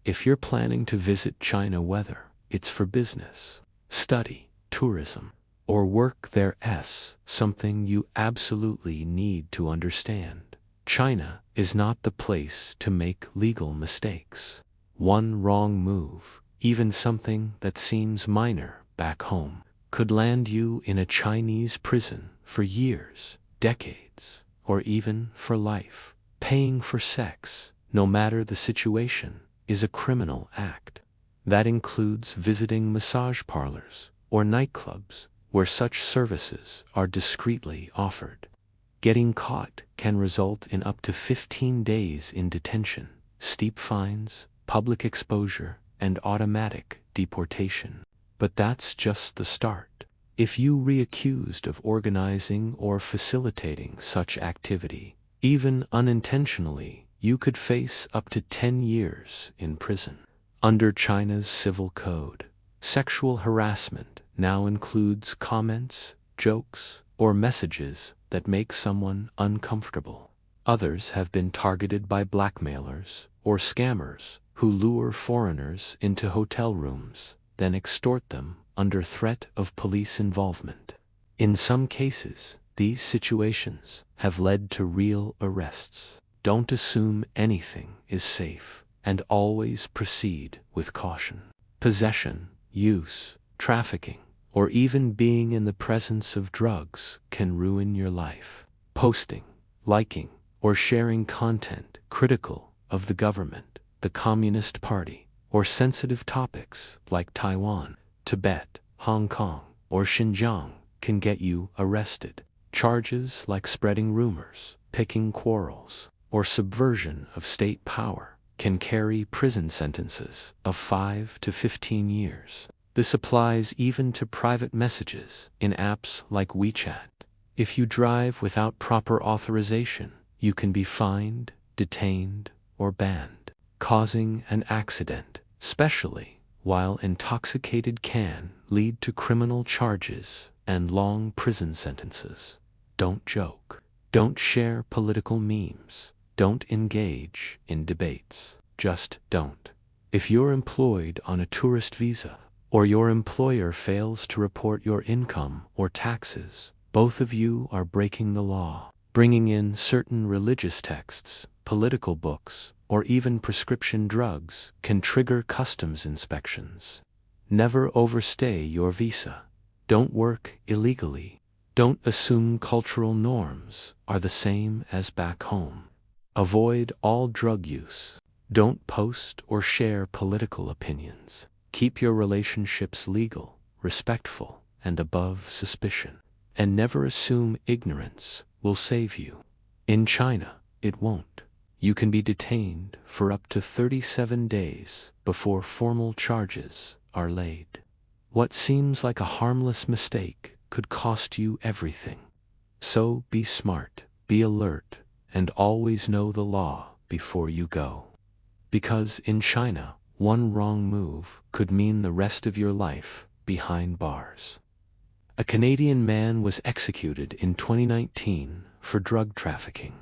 If you're planning to visit China, whether it's for business, study, tourism, or work there, something you absolutely need to understand. China is not the place to make legal mistakes. One wrong move, even something that seems minor back home, could land you in a Chinese prison for years, decades, or even for life. Paying for sex, no matter the situation, is a criminal act. That includes visiting massage parlors or nightclubs where such services are discreetly offered. Getting caught can result in up to 15 days in detention, steep fines, public exposure, and automatic deportation. But that's just the start. If you are accused of organizing or facilitating such activity, even unintentionally, you could face up to 10 years in prison. Under China's civil code, sexual harassment now includes comments, jokes, or messages that make someone uncomfortable. Others have been targeted by blackmailers or scammers who lure foreigners into hotel rooms, then extort them under threat of police involvement. In some cases, these situations have led to real arrests. Don't assume anything is safe, and always proceed with caution. Possession, use, trafficking, or even being in the presence of drugs can ruin your life. Posting, liking, or sharing content critical of the government, the Communist Party, or sensitive topics like Taiwan, Tibet, Hong Kong, or Xinjiang can get you arrested. Charges like spreading rumors, picking quarrels, or subversion of state power can carry prison sentences of 5 to 15 years. This applies even to private messages in apps like WeChat. If you drive without proper authorization, you can be fined, detained, or banned. Causing an accident, especially while intoxicated, can lead to criminal charges and long prison sentences. Don't joke. Don't share political memes. Don't engage in debates. Just don't. If you're employed on a tourist visa, or your employer fails to report your income or taxes, both of you are breaking the law. Bringing in certain religious texts, political books, or even prescription drugs can trigger customs inspections. Never overstay your visa. Don't work illegally. Don't assume cultural norms are the same as back home. Avoid all drug use. Don't post or share political opinions. Keep your relationships legal, respectful, and above suspicion. And never assume ignorance will save you. In China, it won't. You can be detained for up to 37 days before formal charges are laid. What seems like a harmless mistake could cost you everything. So be smart, be alert, and always know the law before you go. Because in China, one wrong move could mean the rest of your life behind bars. A Canadian man was executed in 2019 for drug trafficking.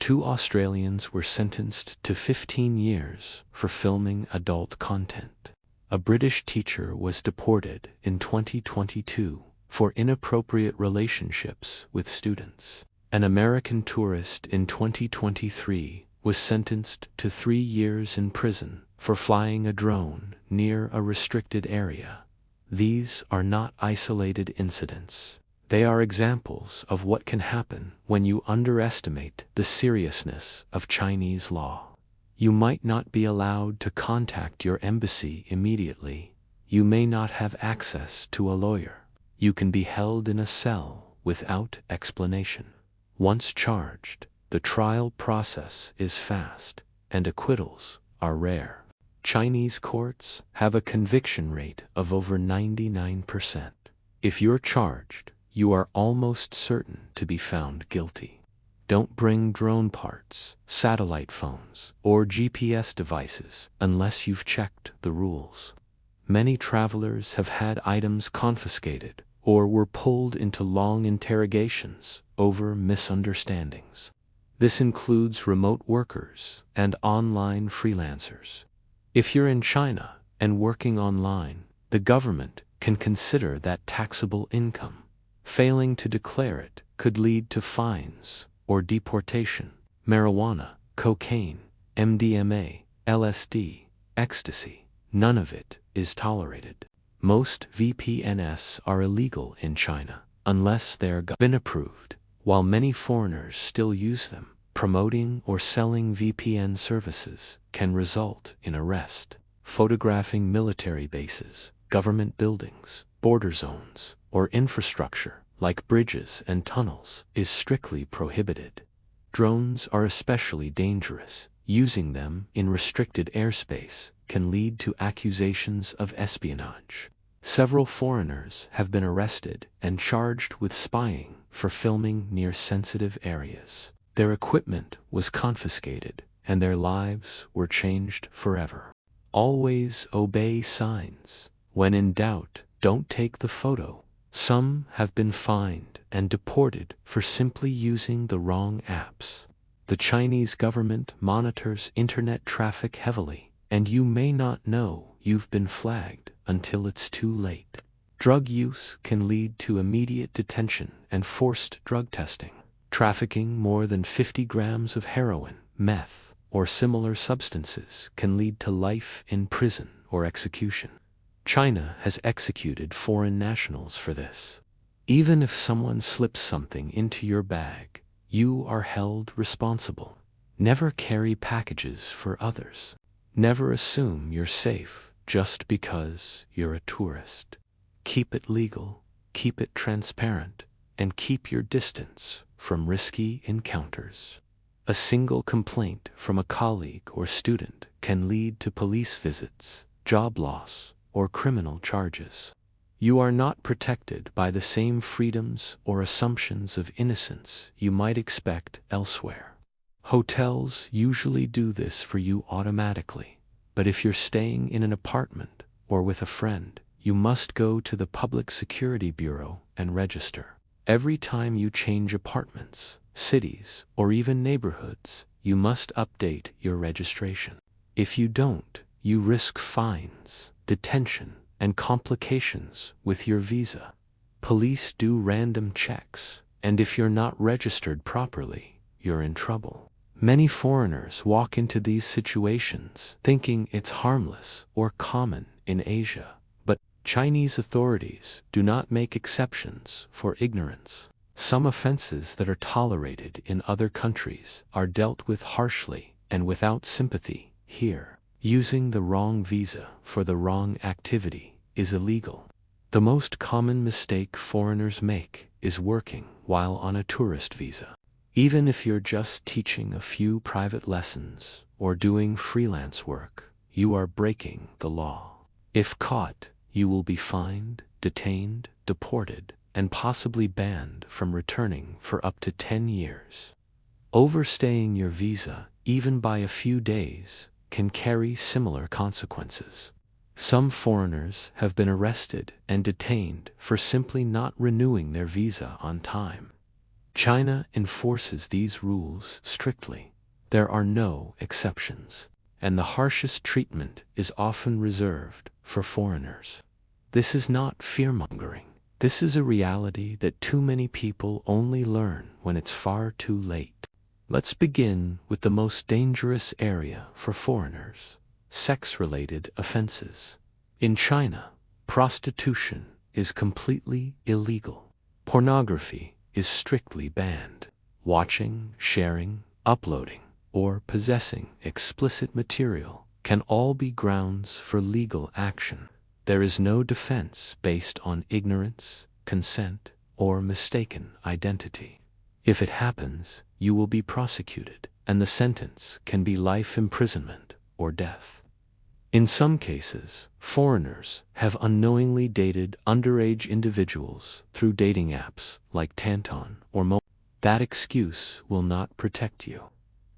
2 Australians were sentenced to 15 years for filming adult content. A British teacher was deported in 2022 for inappropriate relationships with students. An American tourist in 2023 was sentenced to 3 years in prison for flying a drone near a restricted area. These are not isolated incidents. They are examples of what can happen when you underestimate the seriousness of Chinese law. You might not be allowed to contact your embassy immediately. You may not have access to a lawyer. You can be held in a cell without explanation. Once charged, the trial process is fast, and acquittals are rare. Chinese courts have a conviction rate of over 99%. If you're charged, you are almost certain to be found guilty. Don't bring drone parts, satellite phones, or GPS devices unless you've checked the rules. Many travelers have had items confiscated or were pulled into long interrogations over misunderstandings. This includes remote workers and online freelancers. If you're in China and working online, the government can consider that taxable income. Failing to declare it could lead to fines or deportation. Marijuana, cocaine, MDMA, LSD, ecstasy, none of it is tolerated. Most VPNs are illegal in China unless they're been approved, while many foreigners still use them. Promoting or selling VPN services can result in arrest. Photographing military bases, government buildings, border zones, or infrastructure like bridges and tunnels is strictly prohibited. Drones are especially dangerous. Using them in restricted airspace can lead to accusations of espionage. Several foreigners have been arrested and charged with spying for filming near sensitive areas. Their equipment was confiscated and their lives were changed forever. Always obey signs. When in doubt, don't take the photo. Some have been fined and deported for simply using the wrong apps. The Chinese government monitors internet traffic heavily, and you may not know you've been flagged until it's too late. Drug use can lead to immediate detention and forced drug testing. Trafficking more than 50 grams of heroin, meth, or similar substances can lead to life in prison or execution. China has executed foreign nationals for this. Even if someone slips something into your bag, you are held responsible. Never carry packages for others. Never assume you're safe just because you're a tourist. Keep it legal, keep it transparent, and keep your distance from risky encounters. A single complaint from a colleague or student can lead to police visits, job loss, or criminal charges. You are not protected by the same freedoms or assumptions of innocence you might expect elsewhere. Hotels usually do this for you automatically, but if you're staying in an apartment or with a friend, you must go to the Public Security Bureau and register. Every time you change apartments, cities, or even neighborhoods, you must update your registration. If you don't, you risk fines, detention, and complications with your visa. Police do random checks, and if you're not registered properly, you're in trouble. Many foreigners walk into these situations thinking it's harmless or common in Asia, but Chinese authorities do not make exceptions for ignorance. Some offenses that are tolerated in other countries are dealt with harshly and without sympathy here. Using the wrong visa for the wrong activity is illegal. The most common mistake foreigners make is working while on a tourist visa. Even if you're just teaching a few private lessons or doing freelance work, you are breaking the law. If caught, you will be fined, detained, deported, and possibly banned from returning for up to 10 years. Overstaying your visa, even by a few days, can carry similar consequences. Some foreigners have been arrested and detained for simply not renewing their visa on time. China enforces these rules strictly. There are no exceptions, and the harshest treatment is often reserved for foreigners. This is not fear-mongering. This is a reality that too many people only learn when it's far too late. Let's begin with the most dangerous area for foreigners: sex-related offenses. In China, prostitution is completely illegal. Pornography is strictly banned. Watching, sharing, uploading, or possessing explicit material can all be grounds for legal action. There is no defense based on ignorance, consent, or mistaken identity. If it happens, you will be prosecuted, and the sentence can be life imprisonment or death. In some cases, foreigners have unknowingly dated underage individuals through dating apps like Tanton or Mo. That excuse will not protect you.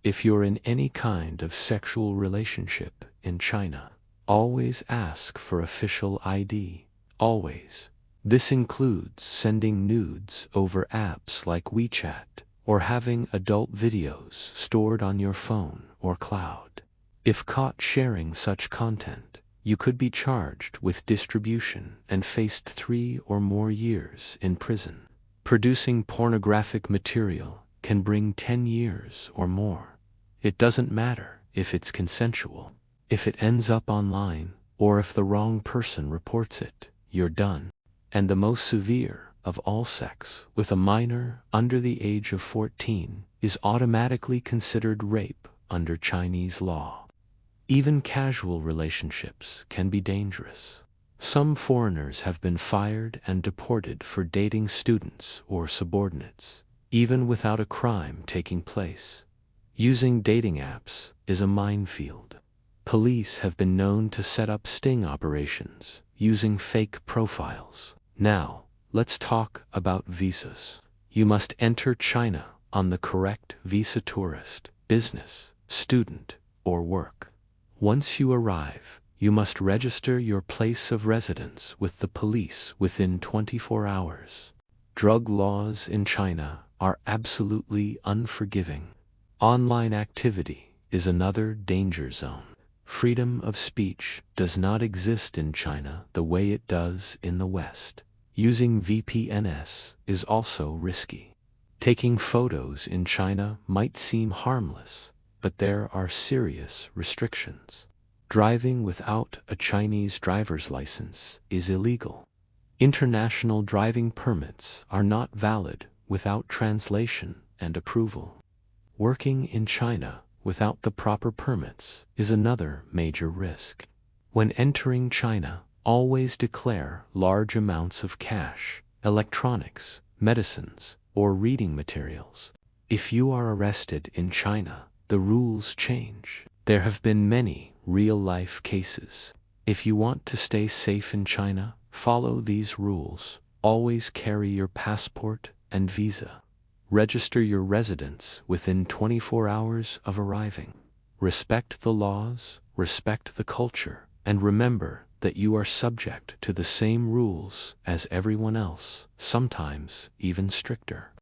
If you're in any kind of sexual relationship in China, always ask for official ID. Always. This includes sending nudes over apps like WeChat or having adult videos stored on your phone or cloud. If caught sharing such content, you could be charged with distribution and faced 3 or more years in prison. Producing pornographic material can bring 10 years or more. It doesn't matter if it's consensual. If it ends up online, or if the wrong person reports it, you're done. And the most severe of all sex with a minor under the age of 14 is automatically considered rape under Chinese law. Even casual relationships can be dangerous. Some foreigners have been fired and deported for dating students or subordinates, even without a crime taking place. Using dating apps is a minefield. Police have been known to set up sting operations using fake profiles. Now, let's talk about visas. You must enter China on the correct visa: tourist, business, student, or work. Once you arrive, you must register your place of residence with the police within 24 hours. Drug laws in China are absolutely unforgiving. Online activity is another danger zone. Freedom of speech does not exist in China the way it does in the West. Using VPNs is also risky. Taking photos in China might seem harmless, but there are serious restrictions. Driving without a Chinese driver's license is illegal. International driving permits are not valid without translation and approval. Working in China without the proper permits is another major risk. When entering China, always declare large amounts of cash, electronics, medicines, or reading materials. If you are arrested in China, the rules change. There have been many real-life cases. If you want to stay safe in China, follow these rules. Always carry your passport and visa. Register your residence within 24 hours of arriving. Respect the laws, respect the culture, and remember that you are subject to the same rules as everyone else, sometimes even stricter.